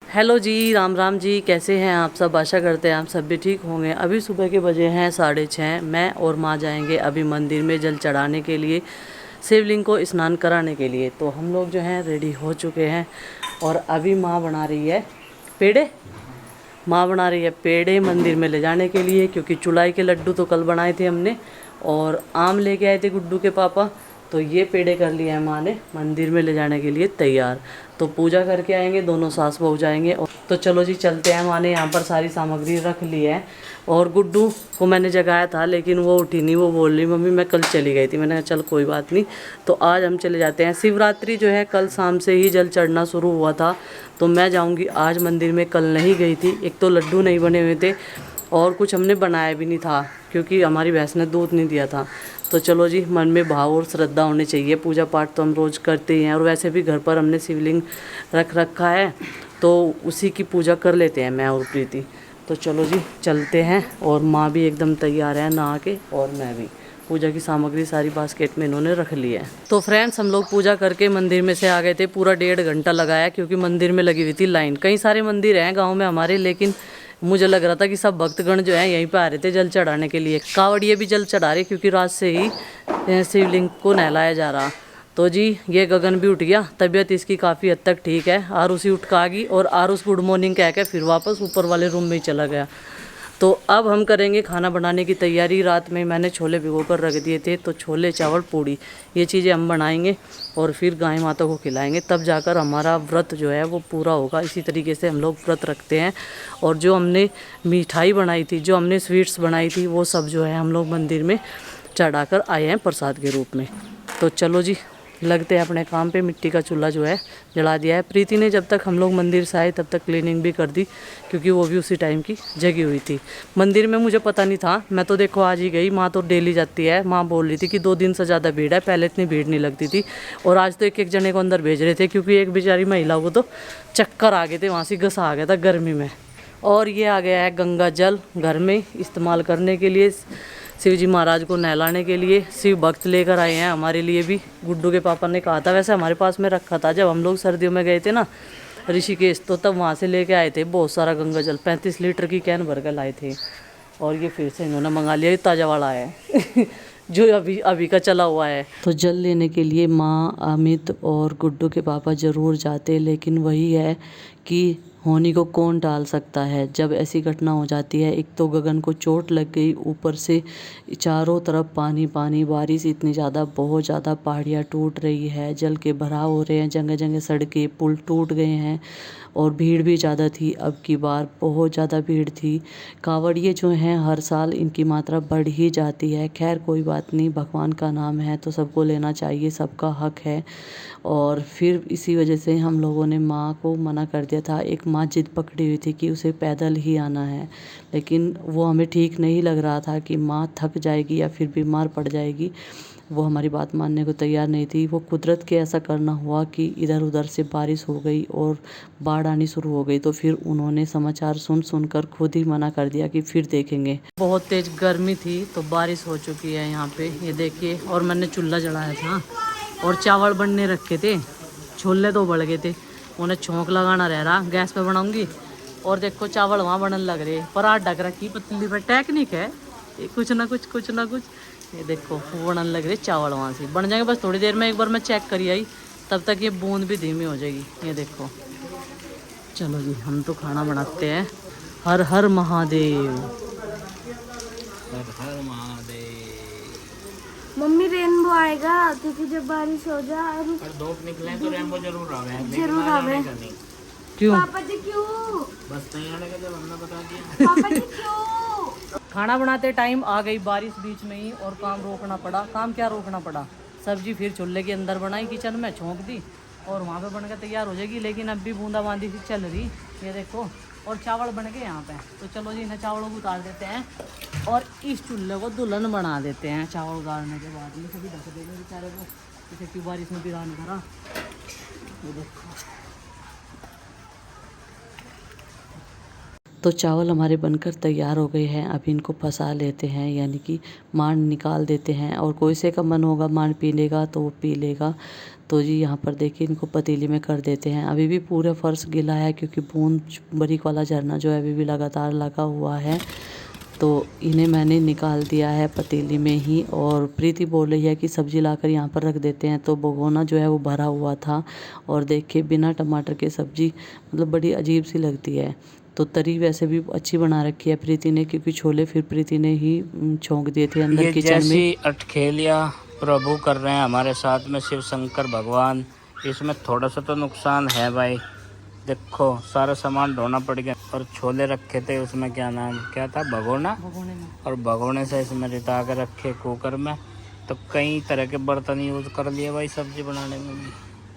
Hello जी, राम राम जी। कैसे हैं आप सब? आशा करते हैं आप सब भी ठीक होंगे। अभी सुबह के बजे हैं 6:30। मैं और माँ जाएंगे अभी मंदिर में जल चढ़ाने के लिए, शिवलिंग को स्नान कराने के लिए। तो हम लोग जो हैं रेडी हो चुके हैं और अभी माँ बना रही है पेड़े। माँ बना रही है पेड़े मंदिर में ले जाने के लिए, क्योंकि चुलाई के लड्डू तो कल बनाए थे हमने और आम लेके आए थे गुड्डू के पापा। तो ये पेड़े कर लिए हैं माँ ने मंदिर में ले जाने के लिए तैयार। तो पूजा करके आएंगे, दोनों सास बहू जाएंगे। तो चलो जी चलते हैं। माँ ने यहाँ पर सारी सामग्री रख ली है और गुड्डू को मैंने जगाया था लेकिन वो उठी नहीं। वो बोल रही मम्मी मैं कल चली गई थी। मैंने कहा चल कोई बात नहीं, तो आज हम चले जाते हैं। शिवरात्रि जो है कल शाम से ही जल चढ़ना शुरू हुआ था, तो मैं जाऊँगी आज मंदिर में। कल नहीं गई थी, एक तो लड्डू नहीं बने हुए थे और कुछ हमने बनाया भी नहीं था क्योंकि हमारी भैंस ने दूध नहीं दिया था। तो चलो जी, मन में भाव और श्रद्धा होनी चाहिए। पूजा पाठ तो हम रोज़ करते ही हैं और वैसे भी घर पर हमने शिवलिंग रख रखा है, तो उसी की पूजा कर लेते हैं मैं और प्रीति। तो चलो जी चलते हैं। और माँ भी एकदम तैयार है नहा के, और मैं भी। पूजा की सामग्री सारी बास्केट में इन्होंने रख ली है। तो फ्रेंड्स, हम लोग पूजा करके मंदिर में से आ गए थे। पूरा 1.5 घंटा लगाया क्योंकि मंदिर में लगी हुई थी लाइन। कई सारे मंदिर हैं गाँव में हमारे, लेकिन मुझे लग रहा था कि सब भक्तगण जो है यहीं पे आ रहे थे जल चढ़ाने के लिए। कावड़िए भी जल चढ़ा रहे क्योंकि रात से ही शिवलिंग को नहलाया जा रहा। तो जी ये गगन भी उठ गया, तबीयत इसकी काफ़ी हद तक ठीक है। आरुषी उठ का आ गई और आरुष गुड मॉर्निंग कह के फिर वापस ऊपर वाले रूम में ही चला गया। तो अब हम करेंगे खाना बनाने की तैयारी। रात में मैंने छोले भिगो कर रख दिए थे, तो छोले चावल पूड़ी ये चीज़ें हम बनाएंगे और फिर गाय माता को खिलाएंगे, तब जाकर हमारा व्रत जो है वो पूरा होगा। इसी तरीके से हम लोग व्रत रखते हैं। और जो हमने मिठाई बनाई थी, जो हमने स्वीट्स बनाई थी, वो सब जो है हम लोग मंदिर में चढ़ाकर आए हैं प्रसाद के रूप में। तो चलो जी लगते हैं अपने काम पे। मिट्टी का चूल्हा जो है जला दिया है। प्रीति ने जब तक हम लोग मंदिर से आए तब तक क्लीनिंग भी कर दी, क्योंकि वो भी उसी टाइम की जगी हुई थी। मंदिर में मुझे पता नहीं था, मैं तो देखो आज ही गई। माँ तो डेली जाती है। माँ बोल रही थी कि 2 दिन से ज़्यादा भीड़ है, पहले इतनी भीड़ नहीं लगती थी। और आज तो एक एक जने को अंदर भेज रहे थे क्योंकि एक बेचारी महिला को तो चक्कर आ गए थे, वहाँ से घसा आ गया था गर्मी में। और ये आ गया है गंगा जल घर में इस्तेमाल करने के लिए, शिव जी महाराज को नहलाने के लिए। शिव भक्त लेकर आए हैं हमारे लिए भी। गुड्डू के पापा ने कहा था, वैसे हमारे पास में रखा था जब हम लोग सर्दियों में गए थे ना ऋषिकेश, तो तब वहाँ से लेके आए थे बहुत सारा गंगा जल। 35 लीटर की कैन भर कर लाए थे। और ये फिर से इन्होंने मंगा लिया, ये ताज़ा वाला है जो अभी अभी का चला हुआ है। तो जल लेने के लिए माँ, अमित और गुड्डू के पापा ज़रूर जाते, लेकिन वही है कि होनी को कौन टाल सकता है जब ऐसी घटना हो जाती है। एक तो गगन को चोट लग गई, ऊपर से चारों तरफ पानी पानी, बारिश इतनी ज़्यादा, बहुत ज़्यादा, पहाड़ियाँ टूट रही है, जल के भराव हो रहे हैं, जगह जगह सड़कें पुल टूट गए हैं। और भीड़ भी ज़्यादा थी, अब की बार बहुत ज़्यादा भीड़ थी। कांवड़िए जो हैं हर साल इनकी मात्रा बढ़ ही जाती है। खैर कोई बात नहीं, भगवान का नाम है तो सबको लेना चाहिए, सबका हक है। और फिर इसी वजह से हम लोगों ने माँ को मना कर दिया था। एक माँ जिद पकड़ी हुई थी कि उसे पैदल ही आना है, लेकिन वो हमें ठीक नहीं लग रहा था कि माँ थक जाएगी या फिर बीमार पड़ जाएगी। वो हमारी बात मानने को तैयार नहीं थी। वो कुदरत के ऐसा करना हुआ कि इधर उधर से बारिश हो गई और बाढ़ आनी शुरू हो गई, तो फिर उन्होंने समाचार सुन सुनकर खुद ही मना कर दिया कि फिर देखेंगे। बहुत तेज गर्मी थी तो बारिश हो चुकी है यहाँ पे, ये देखिए। और मैंने चूल्हा जलाया था और चावल बनने रखे थे, छोले तो उबल गए थे, उन्हें छोंक लगाना रह रहा, गैस पे बनाऊंगी। और देखो चावल वहाँ बनने लग रहे, पर आठ ढक रखी पतली पर। टेक्निक है ये, कुछ ना कुछ कुछ ना कुछ। ये देखो बनने लग रहे चावल, वहाँ से बन जाएंगे बस थोड़ी देर में। एक बार मैं चेक करी आई, तब तक ये बूंद भी धीमी हो जाएगी। ये देखो। चलो जी हम तो खाना बनाते हैं। हर हर महादेव, हर हर महादेव। मम्मी रेनबो आएगा क्योंकि जब बारिश हो जाए और धूप निकले तो रेनबो जरूर आवे। जरूर आवे। क्यों? पापा जी क्यों? बस नहीं आने का जब हमने बता दिया। पापा जी क्यों? खाना बनाते टाइम आ गई बारिश बीच में ही और काम रोकना पड़ा। काम क्या रोकना पड़ा, सब्जी फिर चूल्हे के अंदर बनाई, किचन में छोंक दी और वहाँ पे बनकर तैयार हो जाएगी। लेकिन अब भी बूंदाबांदी सी चल रही, ये देखो। और चावल बन गए यहाँ पे। तो चलो जी इन्हें चावलों को उतार देते हैं और इस चूल्हे को दुल्हन बना देते हैं। चावल उतारने के बाद में सभी ढक देंगे बेचारे को, जैसे कि बारिश में वीरान भरा। ये देखो। तो चावल हमारे बनकर तैयार हो गए हैं। अभी इनको फंसा लेते हैं, यानी कि मांड निकाल देते हैं। और कोई से का मन होगा मांड पी लेगा तो वो पी लेगा। तो जी यहाँ पर देखिए इनको पतीली में कर देते हैं। अभी भी पूरा फर्श गीला है क्योंकि बूंद बरीक वाला झरना जो है अभी भी लगातार लगा हुआ है। तो इन्हें मैंने निकाल दिया है पतीली में ही। और प्रीति बोल रही है कि सब्ज़ी लाकर यहाँ पर रख देते हैं। तो भगोना जो है वो भरा हुआ था। और देखिए बिना टमाटर के सब्ज़ी मतलब बड़ी अजीब सी लगती है। तो तरी वैसे भी अच्छी बना रखी है प्रीति ने, क्योंकि छोले फिर प्रीति ने ही छोंक दिए थे अंदर किचन में। जैसी अटखेलिया प्रभु कर रहे हैं हमारे साथ में शिव शंकर भगवान, इसमें थोड़ा सा तो नुकसान है भाई। देखो सारा सामान ढोना पड़ गया। और छोले रखे थे उसमें क्या था भगोना, और भगोने से इसमें रिता के रखे कुकर में। तो कई तरह के बर्तन यूज कर लिए भाई सब्जी बनाने में भी।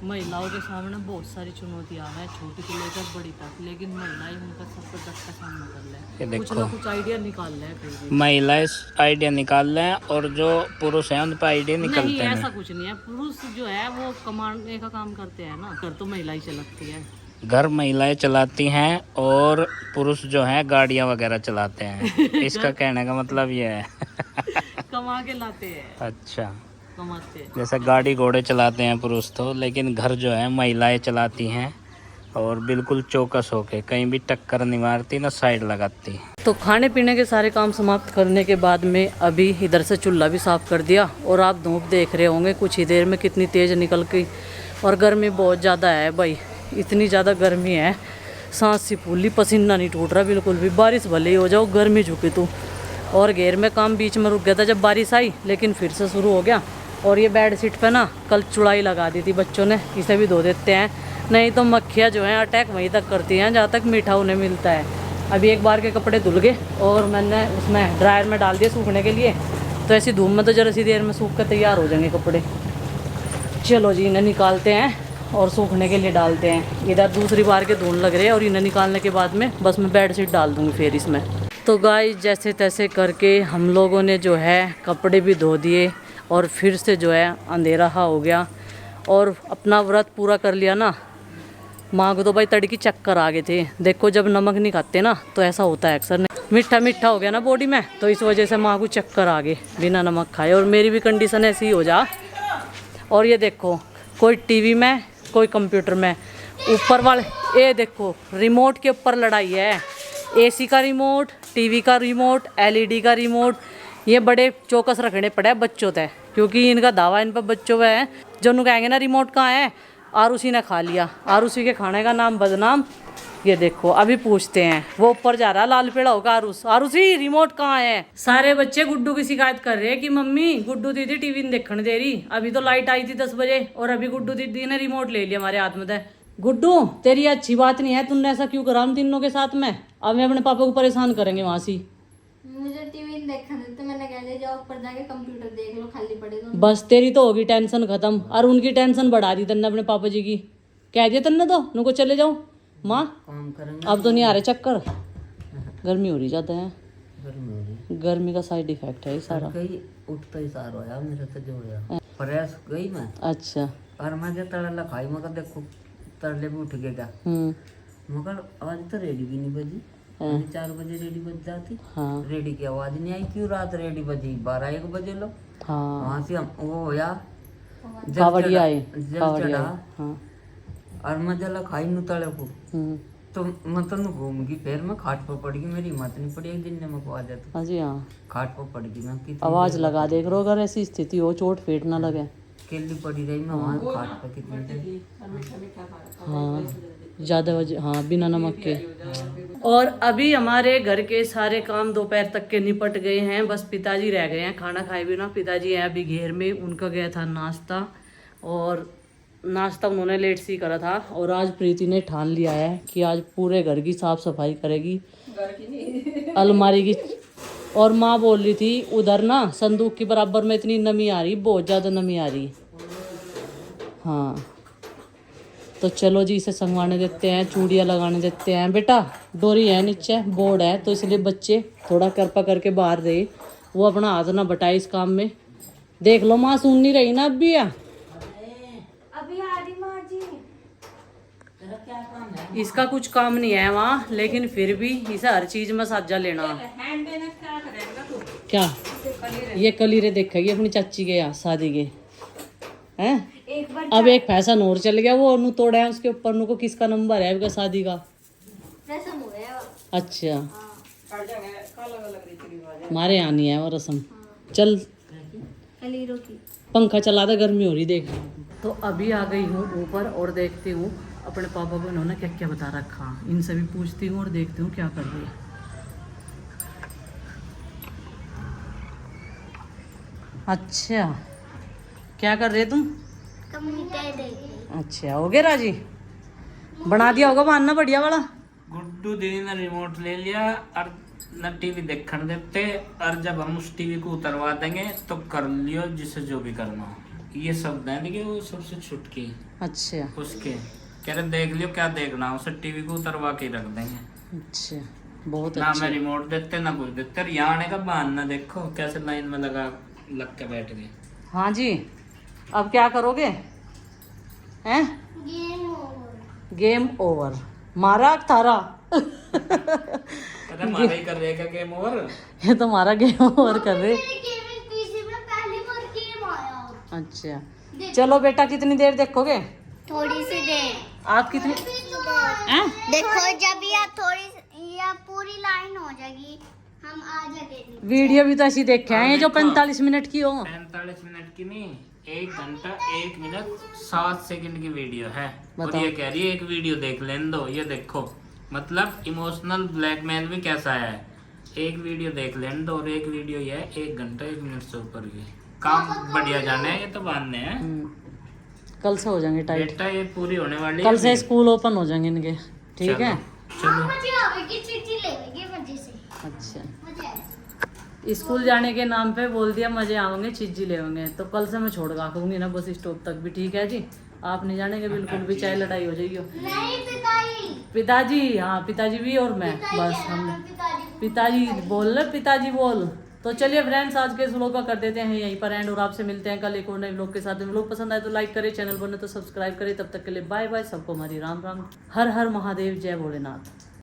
महिलाओं के सामने बहुत सारी चुनौतियां हैं, छोटी से लेकर बड़ी तक, लेकिन महिलाएं उनका सबसे का सामना कर ये ले, देखो। कुछ ना कुछ आइडिया निकाल ले। फिर भी महिलाएं आइडिया निकाल लें और जो पुरुष हैं उन पर आइडिया नहीं, निकलते ऐसा हैं। कुछ नहीं है। पुरुष जो है वो कमाने का काम करते हैं ना, घर तो महिला ही चलाती है। घर महिलाएं चलाती हैं और पुरुष जो हैं गाड़ियां वगैरह चलाते हैं। इसका कहने का मतलब ये है। कमा के लाते हैं, अच्छा, कमाते हैं। जैसे गाड़ी घोड़े चलाते हैं पुरुष तो, लेकिन घर जो है महिलाएं चलाती हैं। और बिल्कुल चौकस होके, कहीं भी टक्कर नहीं मारती ना साइड लगाती। तो खाने पीने के सारे काम समाप्त करने के बाद में अभी इधर से चूल्हा भी साफ़ कर दिया। और आप धूप देख रहे होंगे कुछ ही देर में कितनी तेज़ निकल गई। और गर्मी बहुत ज़्यादा है भाई, इतनी ज़्यादा गर्मी है, सांस सी फूली, पसीना नहीं टूट रहा बिल्कुल भी। बारिश भले ही हो जाओ, गर्मी झुकी तो। और घेर में काम बीच में रुक गया था जब बारिश आई, लेकिन फिर से शुरू हो गया। और ये बेड शीट पे ना कल चुड़ाई लगा दी थी बच्चों ने, इसे भी धो देते हैं, नहीं तो मक्खियाँ जो हैं अटैक वहीं तक करती हैं जहाँ तक मीठा उन्हें मिलता है। अभी एक बार के कपड़े धुल गए और मैंने उसमें ड्रायर में डाल दिए सूखने के लिए। तो ऐसी धूप में तो जरा सी देर में सूख कर तैयार हो जाएंगे कपड़े। चलो जी इन्हें निकालते हैं और सूखने के लिए डालते हैं। इधर दूसरी बार के धुन लग रहे हैं और इन्हें निकालने के बाद में बस मैं बेड शीट डाल दूँगी फिर इसमें। तो गाइस जैसे तैसे करके हम लोगों ने जो है कपड़े भी धो दिए और फिर से जो है अंधेरा हो गया और अपना व्रत पूरा कर लिया ना। माँ को तो भाई तड़की चक्कर आ गए थे। देखो जब नमक नहीं खाते ना तो ऐसा होता है अक्सर, मीठा मीठा हो गया ना बॉडी में, तो इस वजह से माँ को चक्कर आ गए बिना नमक खाए। और मेरी भी कंडीशन ऐसी ही हो जा। और ये देखो कोई टीवी में कोई कंप्यूटर में, ऊपर वाले ये देखो रिमोट के ऊपर लड़ाई है। एसी का रिमोट, टीवी का रिमोट, एलईडी का रिमोट, ये बड़े चौकस रखने पड़े बच्चों तय, क्योंकि इनका दावा इन पर बच्चों पे है। जो उन्हें कहेंगे ना रिमोट कहाँ है, आरुषि ने खा लिया, आरुषि के खाने का नाम बदनाम। ये देखो अभी पूछते हैं, वो ऊपर जा रहा है लाल पेड़ा होगा, आरुषि रिमोट कहाँ है। सारे बच्चे गुड्डू की शिकायत कर रहे हैं कि मम्मी गुड्डू दीदी टीवी नहीं देखने दे रही। अभी तो लाइट आई थी 10 बजे और अभी गुड्डू दीदी ने रिमोट ले लिया हमारे हाथ में। गुड्डू तेरी अच्छी बात नहीं है, तुमने ऐसा क्यों करा हम तीनों के साथ में। अब मैं अपने पापा को परेशान करेंगे वहां से। मुझे टीवी देखने तो मैंने कह दिया जाओ ऊपर जाके कंप्यूटर देख लो, खाली पड़े तो। बस तेरी तो होगी टेंशन खत्म, और उनकी टेंशन बढ़ा दी तन्ने अपने पापा जी की। कह दिया तन्ने तो नुको चले जाओ माँ, अब तो नहीं आ रहे चक्कर। गर्मी हो रही ज्यादा है, गर्मी का साइड इफेक्ट है ये सारा। उठता ही सारा होया मेरा तो जो होया प्रेस गई मैं। अच्छा और मैं जो तड़ला खाई मगर देखो तड़ले भी उठ गया। मगर आज तो रेडी भी नहीं बजी। 4 बजे रेडी बज जाती। हाँ रेडी की आवाज नहीं आई, क्यों रात रेडी बजी 12-1 बजे लो। हाँ वहां से हम वो होया कावड़िया आए, जल कावड़िया चढ़ा। आए। हाँ और मैं जला खाई नु तड़े को तो मैं तो घूम गई, फिर मैं खाट पर पड़ गई, मेरी हिम्मत नहीं पड़ी एक दिन ने मैं आ जाता। हाँ जी हाँ, खाट पर पड़ गई मैं, कितनी आवाज लगा देख रो अगर ऐसी स्थिति हो, चोट फेट ना लगे। केली पड़ी रही मैं वहाँ खाट पर कितनी देर। हाँ ज़्यादा वजह, हाँ बिना नमक के। और अभी हमारे घर के सारे काम दोपहर तक के निपट गए हैं, बस पिताजी रह गए हैं खाना खाए बिना। पिताजी हैं अभी घेर में, उनका गया था नाश्ता, और नाश्ता उन्होंने लेट से ही करा था। और आज प्रीति ने ठान लिया है कि आज पूरे घर की साफ सफाई करेगी, अलमारी की। और माँ बोल रही थी उधर ना संदूक के बराबर में इतनी नमी आ रही, बहुत ज़्यादा नमी आ रही। हाँ तो चलो जी इसे संगवाने देते हैं, चूड़ियाँ लगाने देते हैं। बेटा डोरी है नीचे, बोर्ड है, तो इसलिए बच्चे थोड़ा कृपा करके बाहर रहे, वो अपना हाथ ना बटाए इस काम में। देख लो माँ सुन नहीं रही ना अभी। अभी आ रही माँ जी। इसका कुछ काम नहीं है वहाँ, लेकिन फिर भी इसे हर चीज में साजा लेना। क्या ये कलीरे देखेगी अपनी चाची के यहाँ शादी के हैं। एक बार अब एक फैशन और चल गया, वो नु तोड़ा है उसके ऊपर नु को किसका नंबर है उसका शादी का। रस्म हो गया। अच्छा हमारे यहाँ नहीं है वो रस्म। चल कलीरों की। पंखा चला दे, गर्मी हो रही देख। तो अभी आ गई हूँ ऊपर और देखती हूँ अपने पापा को इन्होंने क्या क्या बता रखा। इनसे भी पूछती हूँ और देखती हूँ क्या कर रही है। अच्छा क्या कर रहे तुम? अच्छा हो गए राजी, बना दिया होगा बांधना बढ़िया वाला। गुड्डू दीदी ने रिमोट ले लिया और न टीवी देखने देते, और जब हम उस टीवी को उतरवा देंगे तो कर लियो जिसे जो भी करना हो। ये सब देंगे वो सबसे छुटकी अच्छा उसके कह रहे देख लियो क्या देखना, उसे टीवी को उतरवा के रख देंगे। अच्छा बहुत ना अच्छा। मैं रिमोट देते ना कुछ देते। और यहाँ आने का बहाना देखो कैसे लाइन में लग के बैठ गए। हाँ जी अब क्या करोगे हैं? गेम ओवर मारा थारा। अरे हमारा ही कर रहेगा गेम ओवर। ये तो हमारा गेम ओवर कर रहे। अच्छा चलो बेटा कितनी देर देखोगे? थोड़ी सी देर। आप कितनी हैं? देखो जब ये थोड़ी या पूरी लाइन हो जाएगी हम आ जाएंगे। वीडियो भी तो ऐसी देखे हैं ये जो देखो। 45 मिनट की हो। 45 मिनट की नहीं, 1 घंटा 1 मिनट 7 सेकंड की वीडियो है। और बताओ। ये कह रही है एक वीडियो देख लेने दो। ये देखो मतलब इमोशनल ब्लैकमेल भी कैसा है। एक वीडियो देख लेने दो, और एक वीडियो ये है 1 घंटा 1 मिनट से ऊपर की। काम बढ़िया जाने हैं, ये तो बांधने हैं। कल से हो जाएंगे टाइट। बेटा ये पूरी होने वाली कल है से अभी। स्कूल ओपन हो जाएंगे इनके। ठीक है चलो चिट्ठी लेंगे मजे से। अच्छा मजा आएगा। स्कूल जाने के नाम पे बोल दिया मजे आवेंगे चीजी ले होंगे, तो कल से मैं छोड़ के आऊंगी ना बस स्टॉप तक भी। ठीक है जी आप नहीं जानेंगे बिल्कुल भी, चाहे लड़ाई हो जाएगी। नहीं पिताजी। पिताजी हाँ पिताजी भी और मैं बस हम पिताजी बोल रहे, पिताजी बोल। तो चलिए फ्रेंड्स आज के इस व्लॉग का कर देते हैं यहीं पर एंड, और आपसे मिलते हैं कल एक और नए व्लॉग के साथ। व्लॉग पसंद आए तो लाइक करें, चैनल बने तो सब्सक्राइब करें। तब तक के लिए बाय बाय, सबको हमारी राम राम, हर हर महादेव, जय भोलेनाथ।